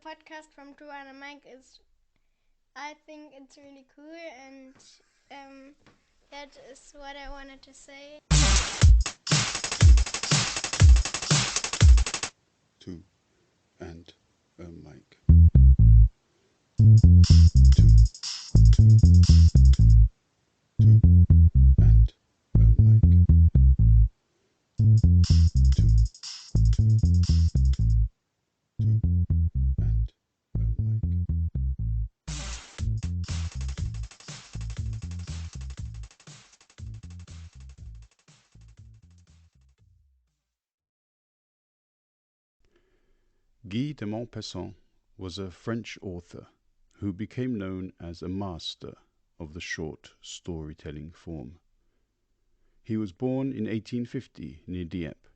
podcast from Drew and Mike is, I think it's really cool, and that is what I wanted to say. Two and a mic. Guy de Maupassant was a French author who became known as a master of the short storytelling form. He was born in 1850 near Dieppe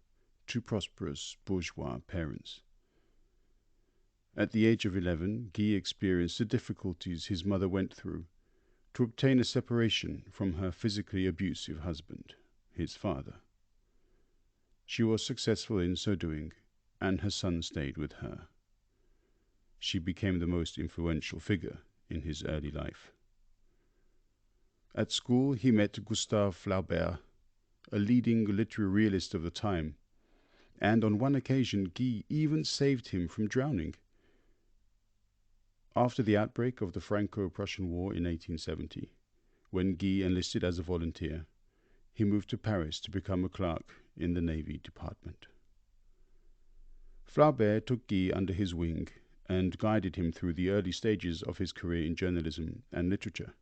to prosperous bourgeois parents. At the age of 11, Guy experienced the difficulties his mother went through to obtain a separation from her physically abusive husband, his father. She was successful in so doing, and her son stayed with her. She became the most influential figure in his early life. At school, he met Gustave Flaubert, a leading literary realist of the time, and on one occasion Guy even saved him from drowning. After the outbreak of the Franco-Prussian War in 1870, when Guy enlisted as a volunteer, he moved to Paris to become a clerk in the Navy Department. Flaubert took Guy under his wing and guided him through the early stages of his career in journalism and literature.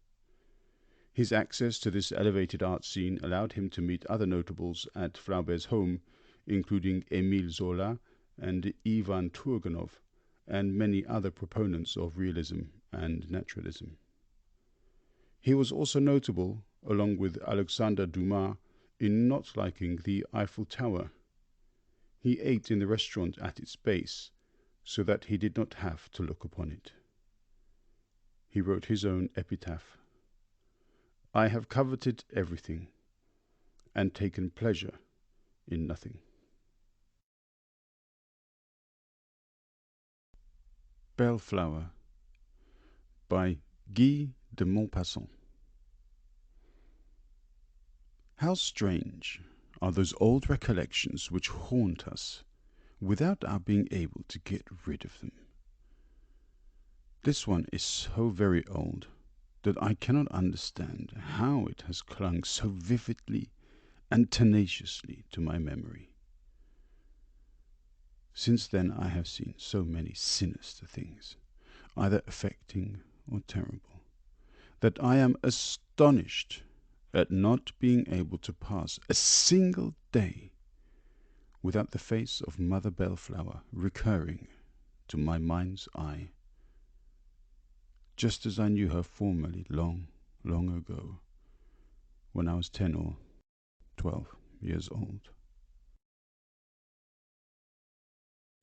His access to this elevated art scene allowed him to meet other notables at Flaubert's home, including Émile Zola and Ivan Turgenev, and many other proponents of realism and naturalism. He was also notable, along with Alexandre Dumas, in not liking the Eiffel Tower. He ate in the restaurant at its base, so that he did not have to look upon it. He wrote his own epitaph: "I have coveted everything, and taken pleasure in nothing." Bellflower by Guy de Maupassant. How strange are those old recollections which haunt us without our being able to get rid of them. This one is so very old that I cannot understand how it has clung so vividly and tenaciously to my memory. Since then I have seen so many sinister things, either affecting or terrible, that I am astonished at not being able to pass a single day without the face of Mother Bellflower recurring to my mind's eye, just as I knew her formerly long, long ago, when I was 10 or 12 years old.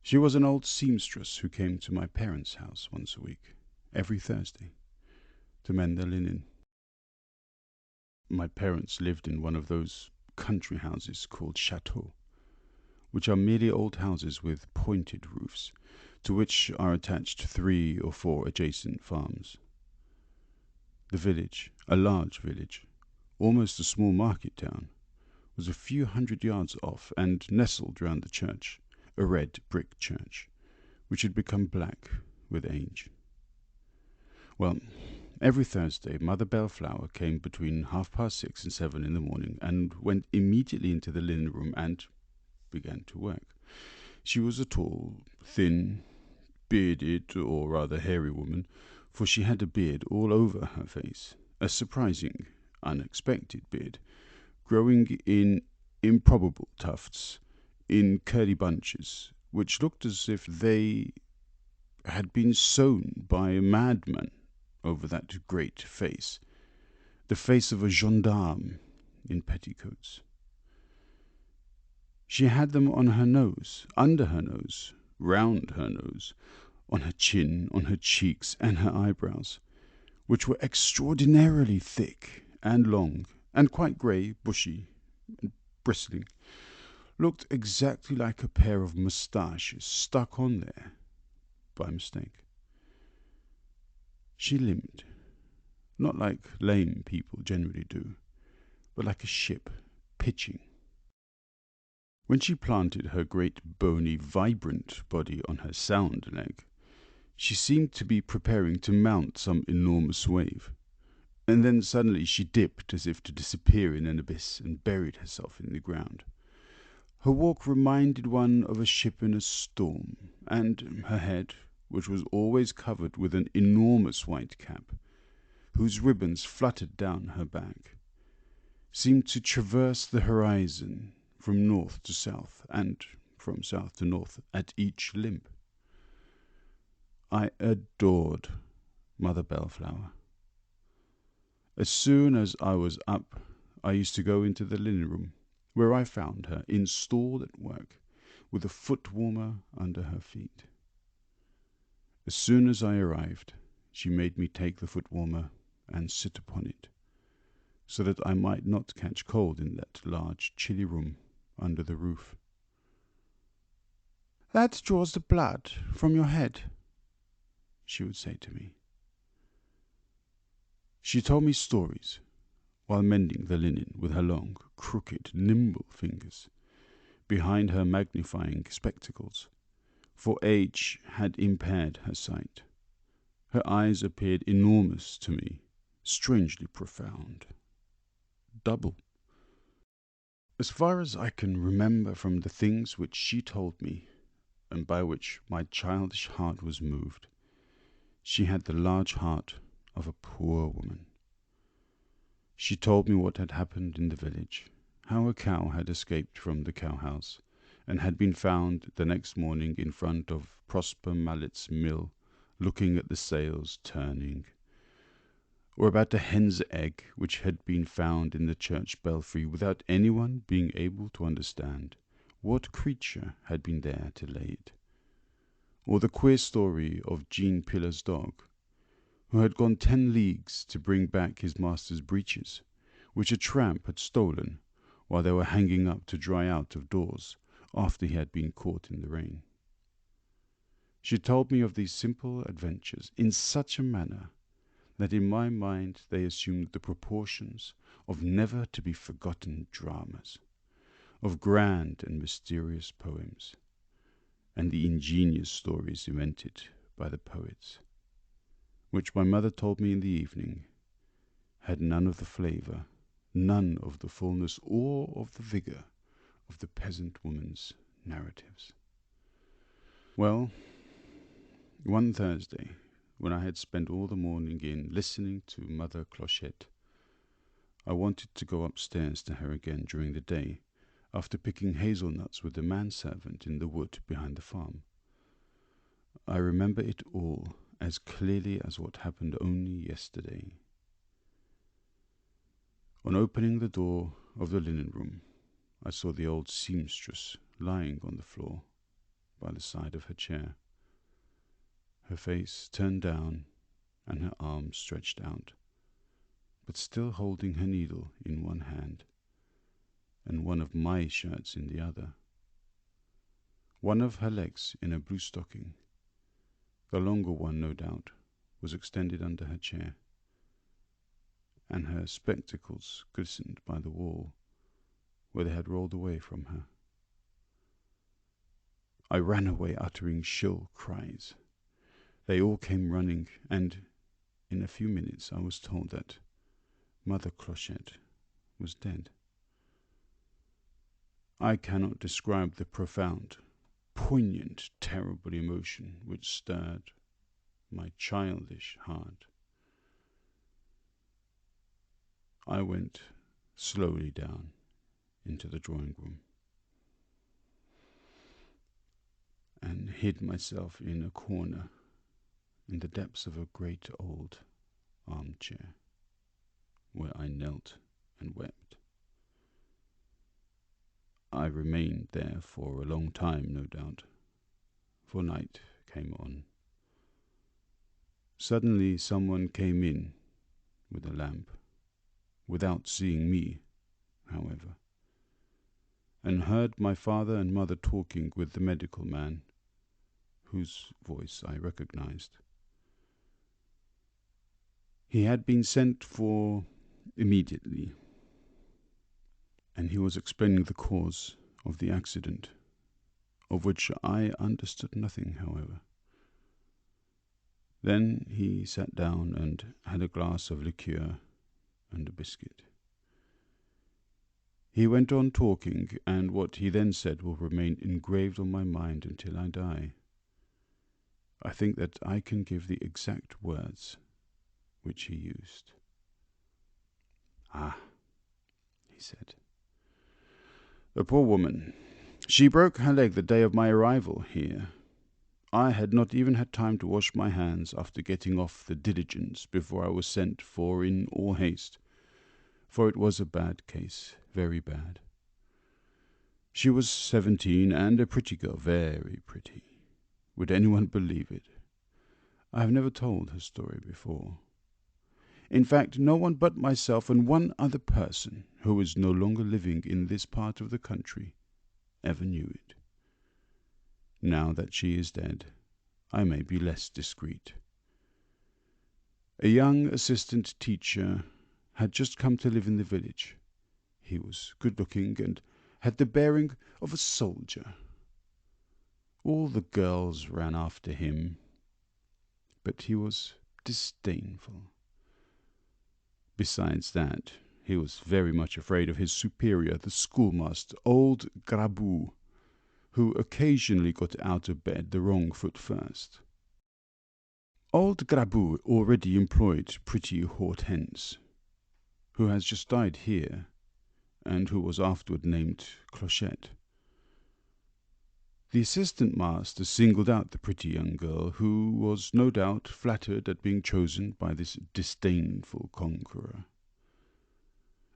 She was an old seamstress who came to my parents' house once a week, every Thursday, to mend their linen. My parents lived in one of those country houses called chateaux, which are merely old houses with pointed roofs, to which are attached 3 or 4 adjacent farms. The village, a large village, almost a small market town, was a few hundred yards off and nestled round the church, a red brick church, which had become black with age. Well, every Thursday Mother Bellflower came between 6:30 and 7 in the morning, and went immediately into the linen room and began to work. She was a tall, thin, bearded, or rather hairy woman, for she had a beard all over her face, a surprising, unexpected beard, growing in improbable tufts, in curly bunches, which looked as if they had been sown by a madman over that great face, the face of a gendarme in petticoats. She had them on her nose, under her nose, round her nose, on her chin, on her cheeks, and her eyebrows, which were extraordinarily thick and long, and quite grey, bushy, and bristling, looked exactly like a pair of moustaches stuck on there, by mistake. She limped, not like lame people generally do, but like a ship pitching. When she planted her great bony, vibrant body on her sound leg, she seemed to be preparing to mount some enormous wave, and then suddenly she dipped as if to disappear in an abyss and buried herself in the ground. Her walk reminded one of a ship in a storm, and her head, which was always covered with an enormous white cap, whose ribbons fluttered down her back, seemed to traverse the horizon from north to south and from south to north at each limp. I adored Mother Bellflower. As soon as I was up, I used to go into the linen room, where I found her installed at work, with a foot warmer under her feet. As soon as I arrived, she made me take the foot warmer and sit upon it, so that I might not catch cold in that large chilly room under the roof. "That draws the blood from your head," she would say to me. She told me stories while mending the linen with her long, crooked, nimble fingers behind her magnifying spectacles, for age had impaired her sight. Her eyes appeared enormous to me, strangely profound, double. As far as I can remember from the things which she told me, and by which my childish heart was moved, she had the large heart of a poor woman. She told me what had happened in the village, how a cow had escaped from the cowhouse, and had been found the next morning in front of Prosper Mallet's mill, looking at the sails turning, or about a hen's egg which had been found in the church belfry without anyone being able to understand what creature had been there to lay it, or the queer story of Jean Pillar's dog, who had gone 10 leagues to bring back his master's breeches, which a tramp had stolen while they were hanging up to dry out of doors after he had been caught in the rain. She told me of these simple adventures in such a manner that in my mind they assumed the proportions of never-to-be-forgotten dramas, of grand and mysterious poems, and the ingenious stories invented by the poets, which my mother told me in the evening had none of the flavour, none of the fullness or of the vigour of the peasant woman's narratives. Well, one Thursday, when I had spent all the morning in listening to Mother Clochette, I wanted to go upstairs to her again during the day, after picking hazelnuts with the manservant in the wood behind the farm. I remember it all as clearly as what happened only yesterday. On opening the door of the linen room, I saw the old seamstress lying on the floor by the side of her chair, her face turned down and her arms stretched out, but still holding her needle in one hand and one of my shirts in the other. One of her legs in a blue stocking, the longer one no doubt, was extended under her chair, and her spectacles glistened by the wall where they had rolled away from her. I ran away uttering shrill cries. They all came running, and in a few minutes I was told that Mother Clochette was dead. I cannot describe the profound, poignant, terrible emotion which stirred my childish heart. I went slowly down into the drawing room and hid myself in a corner in the depths of a great old armchair, where I knelt and wept. I remained there for a long time, no doubt, for night came on. Suddenly someone came in with a lamp, without seeing me, however, and heard my father and mother talking with the medical man, whose voice I recognized. He had been sent for immediately, and he was explaining the cause of the accident, of which I understood nothing, however. Then he sat down and had a glass of liqueur and a biscuit. He went on talking, and what he then said will remain engraved on my mind until I die. I think that I can give the exact words which he used. "Ah," he said, "the poor woman. She broke her leg the day of my arrival here. I had not even had time to wash my hands after getting off the diligence before I was sent for in all haste, for it was a bad case, very bad. She was 17 and a pretty girl, very pretty. Would anyone believe it? I have never told her story before. In fact, no one but myself and one other person, who is no longer living in this part of the country, ever knew it. Now that she is dead, I may be less discreet. A young assistant teacher had just come to live in the village. He was good-looking and had the bearing of a soldier. All the girls ran after him, but he was disdainful. Besides that, he was very much afraid of his superior, the schoolmaster, old Grabou, who occasionally got out of bed the wrong foot first. Old Grabou already employed pretty Hortense, who has just died here, and who was afterward named Clochette. The assistant master singled out the pretty young girl, who was no doubt flattered at being chosen by this disdainful conqueror.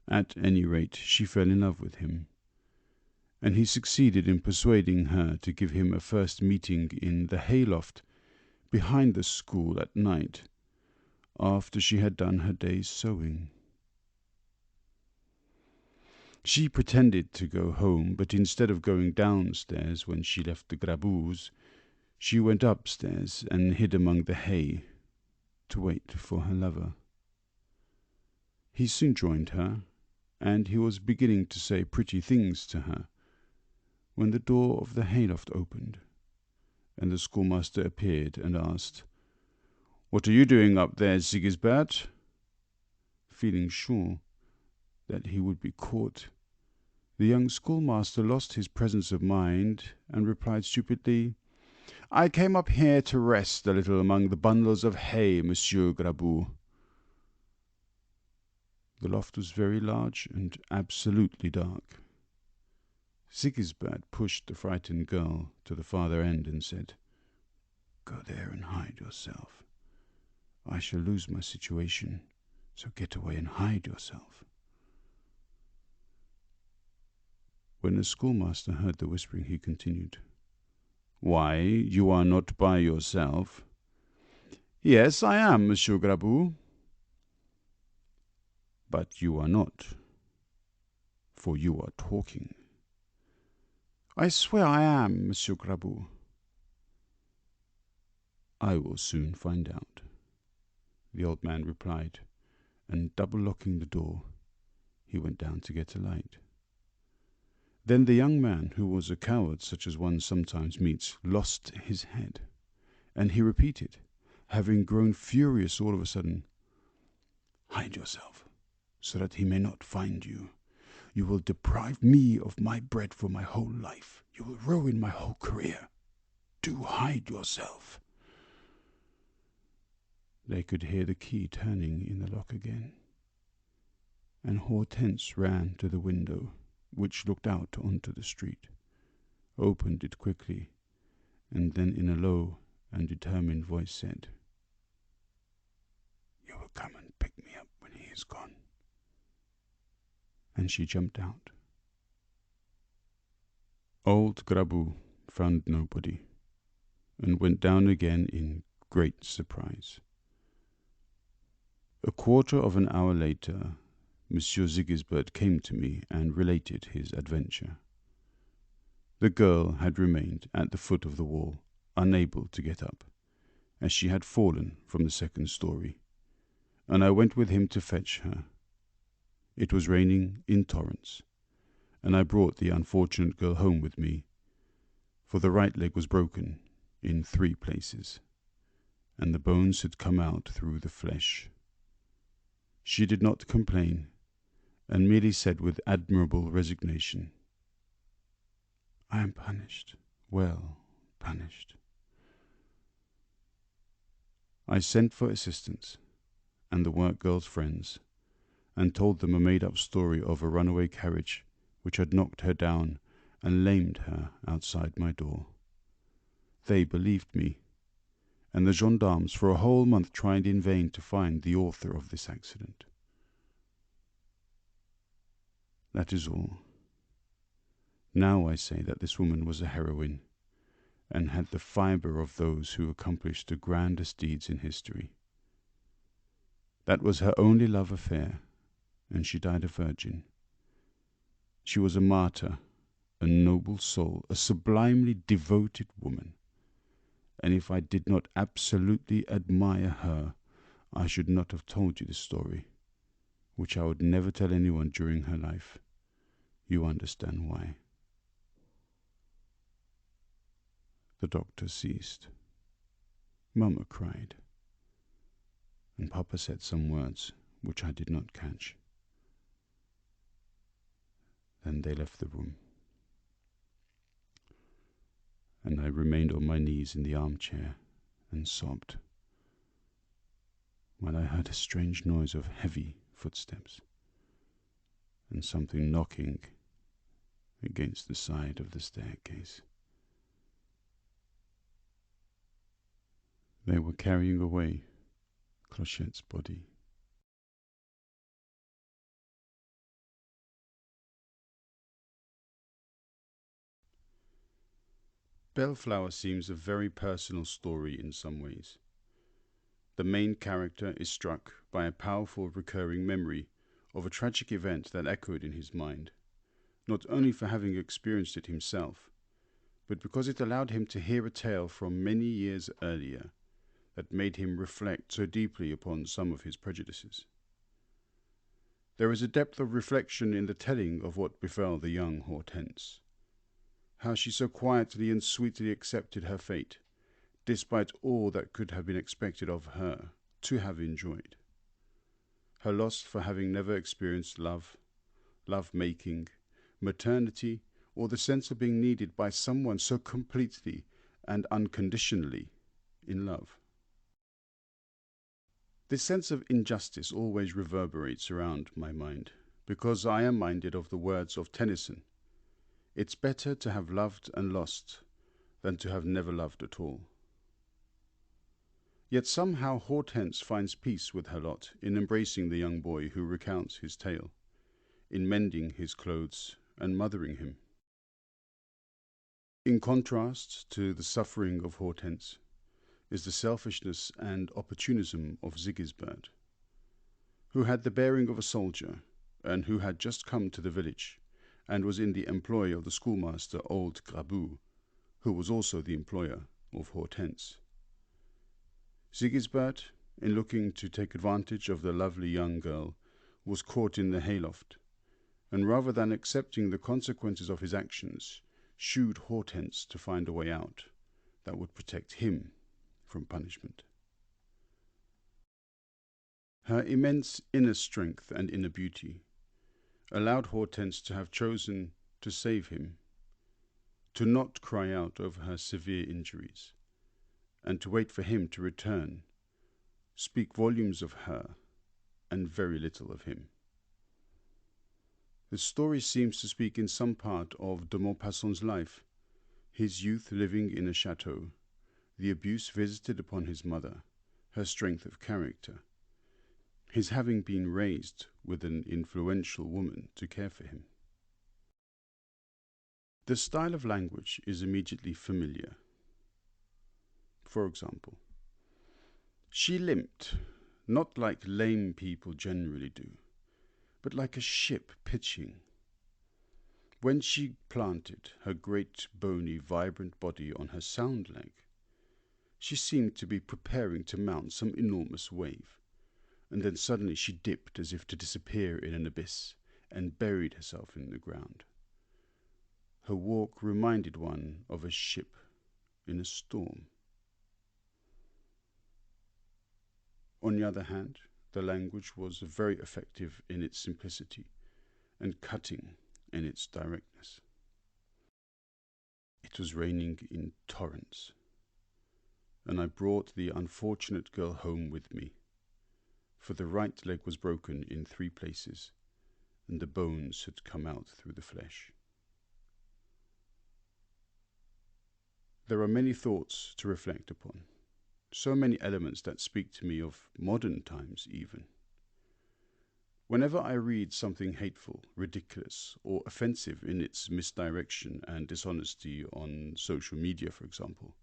At any rate, she fell in love with him, and he succeeded in persuading her to give him a first meeting in the hayloft behind the school at night, after she had done her day's sewing. She pretended to go home, but instead of going downstairs when she left the Grabous, she went upstairs and hid among the hay to wait for her lover. He soon joined her, and he was beginning to say pretty things to her, when the door of the hayloft opened, and the schoolmaster appeared and asked, "What are you doing up there, Sigisbert?" Feeling sure that he would be caught, the young schoolmaster lost his presence of mind and replied stupidly, "I came up here to rest a little among the bundles of hay, Monsieur Grabou." The loft was very large and absolutely dark. Sigisbert pushed the frightened girl to the farther end and said, "Go there and hide yourself. I shall lose my situation, so get away and hide yourself." When the schoolmaster heard the whispering, he continued, "Why, you are not by yourself?" "Yes, I am, Monsieur Grabou." "But you are not, for you are talking." "I swear I am, Monsieur Grabou." "I will soon find out," the old man replied, and double-locking the door, he went down to get a light. Then the young man, who was a coward such as one sometimes meets, lost his head, and he repeated, having grown furious all of a sudden, "Hide yourself, so that he may not find you. You will deprive me of my bread for my whole life. You will ruin my whole career. Do hide yourself." They could hear the key turning in the lock again, and Hortense ran to the window, which looked out onto the street, opened it quickly, and then in a low and determined voice said, "You will come and pick me up when he is gone." And she jumped out. Old Grabou found nobody, and went down again in great surprise. A quarter of an hour later, Monsieur Sigisbert came to me and related his adventure. The girl had remained at the foot of the wall unable to get up, as she had fallen from the second story, and I went with him to fetch her. It was raining in torrents, and I brought the unfortunate girl home with me, for the right leg was broken in 3 places, and the bones had come out through the flesh. She did not complain, and merely said with admirable resignation, "I am punished, well punished." I sent for assistance, and the work girl's friends, and told them a made-up story of a runaway carriage which had knocked her down and lamed her outside my door. They believed me, and the gendarmes for a whole month tried in vain to find the author of this accident. That is all. Now I say that this woman was a heroine, and had the fibre of those who accomplished the grandest deeds in history. That was her only love affair, and she died a virgin. She was a martyr, a noble soul, a sublimely devoted woman, and if I did not absolutely admire her, I should not have told you this story, which I would never tell anyone during her life. You understand why. The doctor ceased. Mamma cried, and Papa said some words which I did not catch. Then they left the room, and I remained on my knees in the armchair and sobbed, while I heard a strange noise of heavy footsteps and something knocking against the side of the staircase. They were carrying away Clochette's body. Bellflower seems a very personal story in some ways. The main character is struck by a powerful recurring memory of a tragic event that echoed in his mind, not only for having experienced it himself, but because it allowed him to hear a tale from many years earlier that made him reflect so deeply upon some of his prejudices. There is a depth of reflection in the telling of what befell the young Hortense, how she so quietly and sweetly accepted her fate, despite all that could have been expected of her to have enjoyed. Her loss for having never experienced love, love-making, maternity, or the sense of being needed by someone so completely and unconditionally in love. This sense of injustice always reverberates around my mind, because I am minded of the words of Tennyson. It's better to have loved and lost than to have never loved at all. Yet somehow Hortense finds peace with her lot in embracing the young boy who recounts his tale, in mending his clothes and mothering him. In contrast to the suffering of Hortense is the selfishness and opportunism of Sigisbert, who had the bearing of a soldier and who had just come to the village and was in the employ of the schoolmaster old Grabou, who was also the employer of Hortense. Sigisbert, in looking to take advantage of the lovely young girl, was caught in the hayloft, and rather than accepting the consequences of his actions, shooed Hortense to find a way out that would protect him from punishment. Her immense inner strength and inner beauty allowed Hortense to have chosen to save him, to not cry out over her severe injuries, and to wait for him to return, speak volumes of her and very little of him. The story seems to speak in some part of de Maupassant's life, his youth living in a chateau, the abuse visited upon his mother, her strength of character, his having been raised with an influential woman to care for him. The style of language is immediately familiar. For example, she limped, not like lame people generally do, but like a ship pitching. When she planted her great, bony, vibrant body on her sound leg, She seemed to be preparing to mount some enormous wave, and then suddenly she dipped as if to disappear in an abyss, and buried herself in the ground. Her walk reminded one of a ship in a storm. On the other hand, the language was very effective in its simplicity and cutting in its directness. It was raining in torrents, and I brought the unfortunate girl home with me, for the right leg was broken in 3 places, and the bones had come out through the flesh. There are many thoughts to reflect upon, so many elements that speak to me of modern times even. Whenever I read something hateful, ridiculous, or offensive in its misdirection and dishonesty on social media, for example,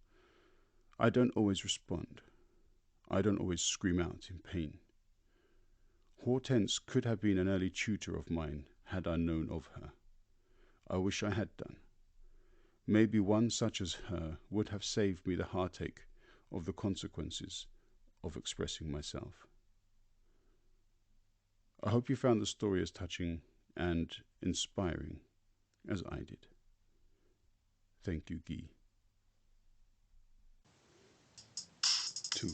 I don't always respond. I don't always scream out in pain. Hortense could have been an early tutor of mine had I known of her. I wish I had done. Maybe one such as her would have saved me the heartache of the consequences of expressing myself. I hope you found the story as touching and inspiring as I did. Thank you, Guy. 2.